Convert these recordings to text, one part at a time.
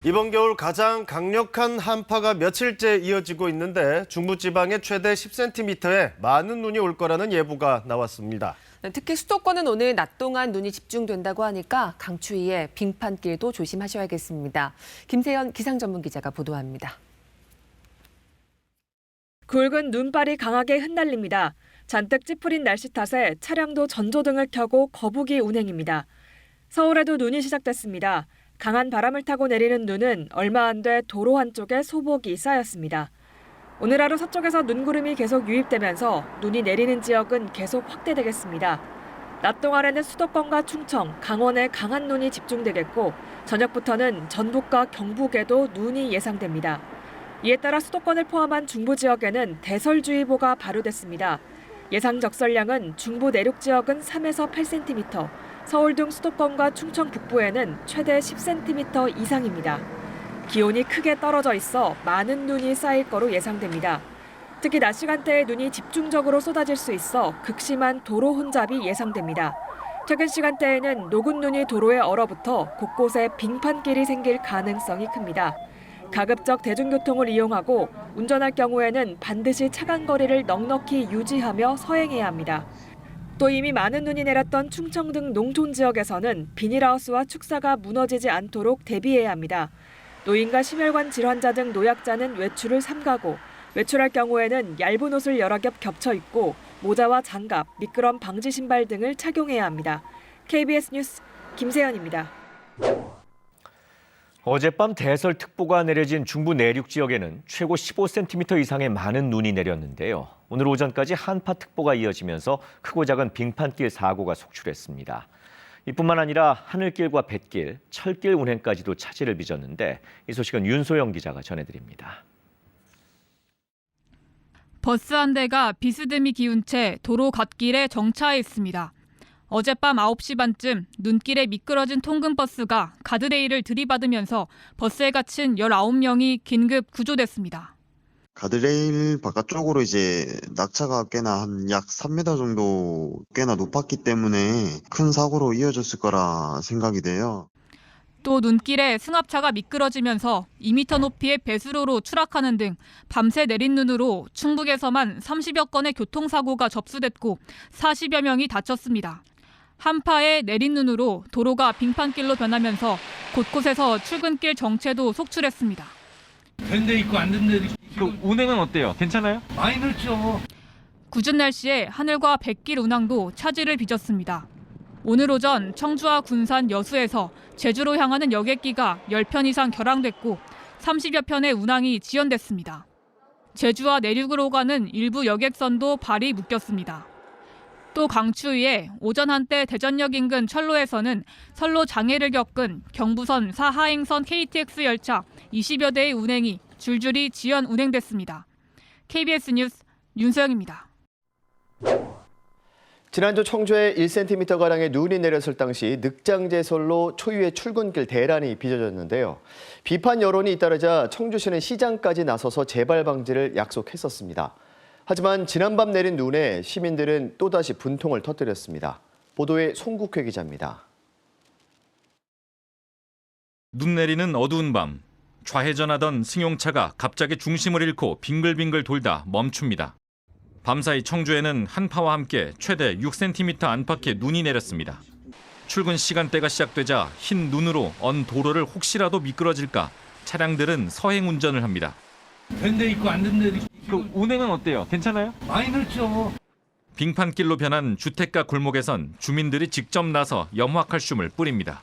이번 겨울 가장 강력한 한파가 며칠째 이어지고 있는데 중부지방에 최대 10cm의 많은 눈이 올 거라는 예보가 나왔습니다. 특히 수도권은 오늘 낮 동안 눈이 집중된다고 하니까 강추위에 빙판길도 조심하셔야겠습니다. 김세연 기상전문기자가 보도합니다. 굵은 눈발이 강하게 흩날립니다. 잔뜩 찌푸린 날씨 탓에 차량도 전조등을 켜고 거북이 운행입니다. 서울에도 눈이 시작됐습니다. 강한 바람을 타고 내리는 눈은 얼마 안 돼 도로 한쪽에 소복이 쌓였습니다. 오늘 하루 서쪽에서 눈구름이 계속 유입되면서 눈이 내리는 지역은 계속 확대되겠습니다. 낮 동안에는 수도권과 충청, 강원에 강한 눈이 집중되겠고 저녁부터는 전북과 경북에도 눈이 예상됩니다. 이에 따라 수도권을 포함한 중부 지역에는 대설주의보가 발효됐습니다. 예상 적설량은 중부 내륙 지역은 3에서 8cm, 서울 등 수도권과 충청 북부에는 최대 10cm 이상입니다. 기온이 크게 떨어져 있어 많은 눈이 쌓일 거로 예상됩니다. 특히 낮 시간대에 눈이 집중적으로 쏟아질 수 있어 극심한 도로 혼잡이 예상됩니다. 퇴근 시간대에는 녹은 눈이 도로에 얼어붙어 곳곳에 빙판길이 생길 가능성이 큽니다. 가급적 대중교통을 이용하고 운전할 경우에는 반드시 차간 거리를 넉넉히 유지하며 서행해야 합니다. 또 이미 많은 눈이 내렸던 충청 등 농촌 지역에서는 비닐하우스와 축사가 무너지지 않도록 대비해야 합니다. 노인과 심혈관 질환자 등 노약자는 외출을 삼가고 외출할 경우에는 얇은 옷을 여러 겹 겹쳐 입고 모자와 장갑, 미끄럼 방지 신발 등을 착용해야 합니다. KBS 뉴스 김세연입니다. 어젯밤 대설특보가 내려진 중부 내륙 지역에는 최고 15cm 이상의 많은 눈이 내렸는데요. 오늘 오전까지 한파특보가 이어지면서 크고 작은 빙판길 사고가 속출했습니다. 이뿐만 아니라 하늘길과 뱃길, 철길 운행까지도 차질을 빚었는데 이 소식은 윤소영 기자가 전해드립니다. 버스 한 대가 비스듬히 기운 채 도로 갓길에 정차해 있습니다. 어젯밤 9시 반쯤 눈길에 미끄러진 통근버스가 가드레일을 들이받으면서 버스에 갇힌 19명이 긴급 구조됐습니다. 가드레일 바깥쪽으로 이제 낙차가 꽤나 한 약 3m 정도 꽤나 높았기 때문에 큰 사고로 이어졌을 거라 생각이 돼요. 또 눈길에 승합차가 미끄러지면서 2m 높이의 배수로로 추락하는 등 밤새 내린 눈으로 충북에서만 30여 건의 교통사고가 접수됐고 40여 명이 다쳤습니다. 한파에 내린 눈으로 도로가 빙판길로 변하면서 곳곳에서 출근길 정체도 속출했습니다. 된 데 있고 안 된 데 있고. 그 운행은 어때요? 괜찮아요? 많이 늦죠. 궂은 날씨에 하늘과 뱃길 운항도 차질을 빚었습니다. 오늘 오전 청주와 군산 여수에서 제주로 향하는 여객기가 10편 이상 결항됐고 30여 편의 운항이 지연됐습니다. 제주와 내륙으로 가는 일부 여객선도 발이 묶였습니다. 또 강추위에 오전 한때 대전역 인근 철로에서는 선로 장애를 겪은 경부선 4하행선 KTX 열차 20여 대의 운행이 줄줄이 지연 운행됐습니다. KBS 뉴스 윤소영입니다. 지난주 청주에 1cm가량의 눈이 내렸을 당시 늑장제설로 초유의 출근길 대란이 빚어졌는데요. 비판 여론이 잇따르자 청주시는 시장까지 나서서 재발 방지를 약속했었습니다. 하지만 지난밤 내린 눈에 시민들은 또다시 분통을 터뜨렸습니다. 보도에 송국회 기자입니다. 눈 내리는 어두운 밤, 좌회전하던 승용차가 갑자기 중심을 잃고 빙글빙글 돌다 멈춥니다. 밤사이 청주에는 한파와 함께 최대 6cm 안팎의 눈이 내렸습니다. 출근 시간대가 시작되자 흰 눈으로 언 도로를 혹시라도 미끄러질까 차량들은 서행 운전을 합니다. 된 데 있고 안 된 데 있고. 그 운행은 어때요? 괜찮아요? 많이 늦죠. 빙판길로 변한 주택가 골목에선 주민들이 직접 나서 염화칼슘을 뿌립니다.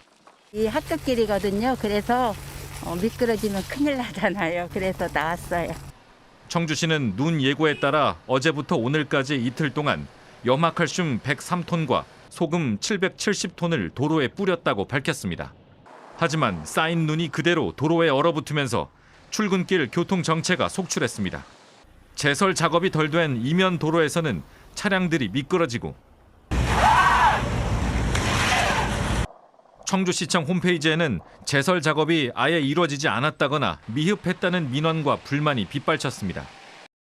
이 학급길이거든요. 그래서 미끄러지면 큰일 나잖아요. 그래서 나왔어요. 청주시는 눈 예고에 따라 어제부터 오늘까지 이틀 동안 염화칼슘 103톤과 소금 770톤을 도로에 뿌렸다고 밝혔습니다. 하지만 쌓인 눈이 그대로 도로에 얼어붙으면서 출근길 교통 정체가 속출했습니다. 제설 작업이 덜 된 이면 도로에서는 차량들이 미끄러지고 청주시청 홈페이지에는 제설 작업이 아예 이루어지지 않았다거나 미흡했다는 민원과 불만이 빗발쳤습니다.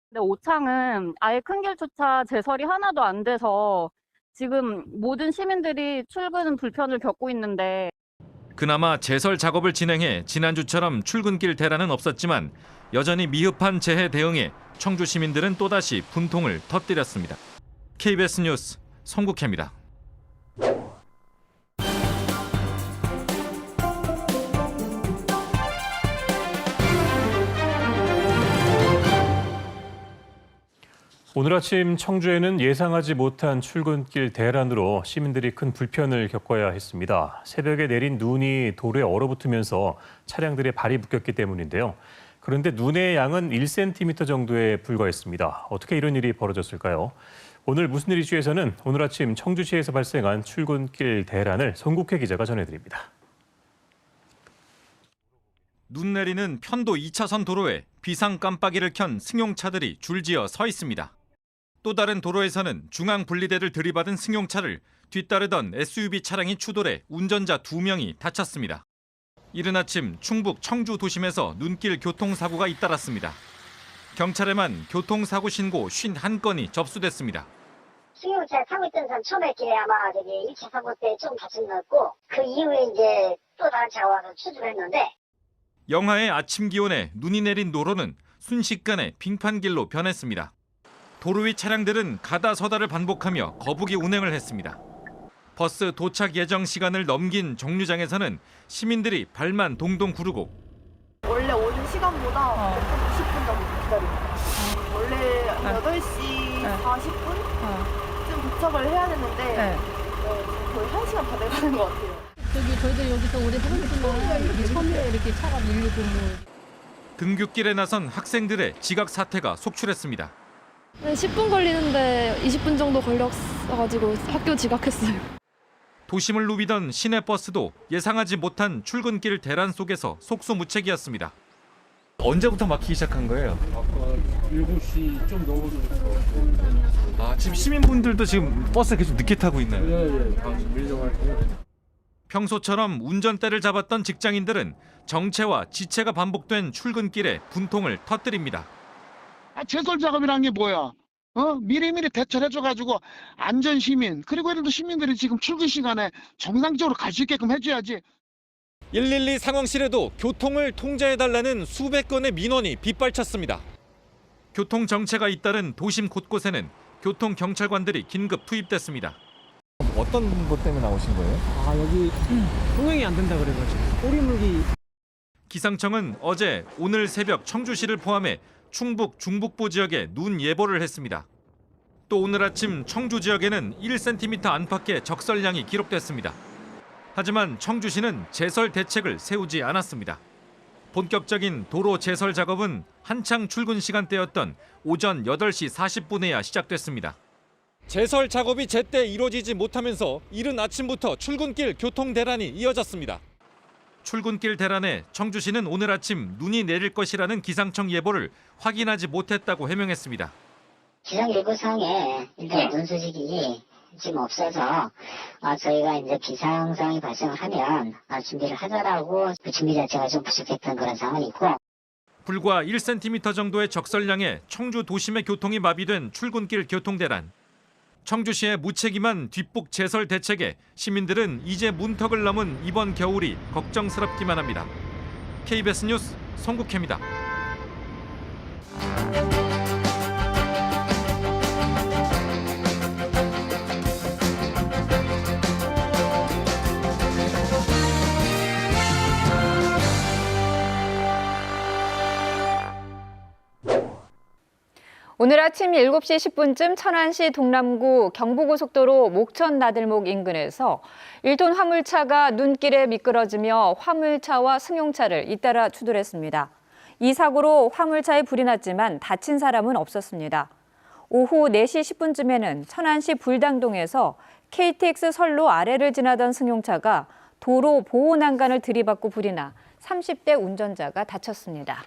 근데 오창은 아예 큰 길조차 제설이 하나도 안 돼서 지금 모든 시민들이 출근 불편을 겪고 있는데 그나마 제설 작업을 진행해 지난주처럼 출근길 대란은 없었지만 여전히 미흡한 재해 대응에 청주 시민들은 또다시 분통을 터뜨렸습니다. KBS 뉴스 송국혜입니다. 오늘 아침 청주에는 예상하지 못한 출근길 대란으로 시민들이 큰 불편을 겪어야 했습니다. 새벽에 내린 눈이 도로에 얼어붙으면서 차량들의 발이 묶였기 때문인데요. 그런데 눈의 양은 1cm 정도에 불과했습니다. 어떻게 이런 일이 벌어졌을까요? 오늘 무슨 일 이슈에서는 오늘 아침 청주시에서 발생한 출근길 대란을 송국혜 기자가 전해드립니다. 눈 내리는 편도 2차선 도로에 비상 깜빡이를 켠 승용차들이 줄지어 서 있습니다. 또 다른 도로에서는 중앙 분리대를 들이받은 승용차를 뒤따르던 SUV 차량이 추돌해 운전자 2명이 다쳤습니다. 이른 아침 충북 청주 도심에서 눈길 교통사고가 잇따랐습니다. 경찰에만 교통사고 신고 51건이 접수됐습니다. 승용차 타고 있던 사람 처음에 길에 아마 1차 사고 때 좀 다친 것 같고 그 이후에 이제 또 다른 차가 와서 추돌을 했는데 영하의 아침 기온에 눈이 내린 도로는 순식간에 빙판길로 변했습니다. 도로 위 차량들은 가다 서다를 반복하며 거북이 운행을 했습니다. 버스 도착 예정 시간을 넘긴 정류장에서는 시민들이 발만 동동 구르고 원래 오는 시간보다 20분 정도 기다립니다. 원래 8시 40분쯤 도착을 해야 되는데 거의 1시간 다 돼가는 것 같아요. 저희도 여기서 오래 서 있지만 처음에 이렇게 차가 밀리고 등굣길에 나선 학생들의 지각 사태가 속출했습니다. 10분 걸리는데 20분 정도 걸렸어가지고 학교 지각했어요. 도심을 누비던 시내버스도 예상하지 못한 출근길 대란 속에서 속수무책이었습니다. 언제부터 막히기 시작한 거예요? 아까 7시 좀 넘어서. 아, 지금 시민분들도 지금 버스 계속 늦게 타고 있나요? 네. 밀려가지고. 평소처럼 운전대를 잡았던 직장인들은 정체와 지체가 반복된 출근길에 분통을 터뜨립니다. 제설 작업이란 게 뭐야? 미리미리 대처를 해줘가지고 안전시민 그리고 예를 들어 시민들이 지금 출근 시간에 정상적으로 갈 수 있게끔 해줘야지. 112 상황실에도 교통을 통제해달라는 수백 건의 민원이 빗발쳤습니다. 교통 정체가 잇따른 도심 곳곳에는 교통경찰관들이 긴급 투입됐습니다. 어떤 것 때문에 나오신 거예요? 여기 통행이 안 된다 그래가지고 꼬리물기. 기상청은 어제 오늘 새벽 청주시를 포함해 충북 중북부 지역에 눈 예보를 했습니다. 또 오늘 아침 청주 지역에는 1cm 안팎의 적설량이 기록됐습니다. 하지만 청주시는 제설 대책을 세우지 않았습니다. 본격적인 도로 제설 작업은 한창 출근 시간대였던 오전 8시 40분에야 시작됐습니다. 제설 작업이 제때 이루어지지 못하면서 이른 아침부터 출근길 교통 대란이 이어졌습니다. 출근길 대란에 청주시는 오늘 아침 눈이 내릴 것이라는 기상청 예보를 확인하지 못했다고 해명했습니다. 기상예보상에 일단 눈 소식이 지금 없어서 저희가 이제 비상상황이 발생하면 준비를 하자라고 그 준비 자체가 좀 부족했던 그런 상황이 있고. 불과 1cm 정도의 적설량에 청주 도심의 교통이 마비된 출근길 교통 대란. 청주시의 무책임한 뒷북 제설 대책에 시민들은 이제 문턱을 넘은 이번 겨울이 걱정스럽기만 합니다. KBS 뉴스 송국혜입니다. 오늘 아침 7시 10분쯤 천안시 동남구 경부고속도로 목천 나들목 인근에서 1톤 화물차가 눈길에 미끄러지며 화물차와 승용차를 잇따라 추돌했습니다. 이 사고로 화물차에 불이 났지만 다친 사람은 없었습니다. 오후 4시 10분쯤에는 천안시 불당동에서 KTX 선로 아래를 지나던 승용차가 도로 보호 난간을 들이받고 불이 나 30대 운전자가 다쳤습니다.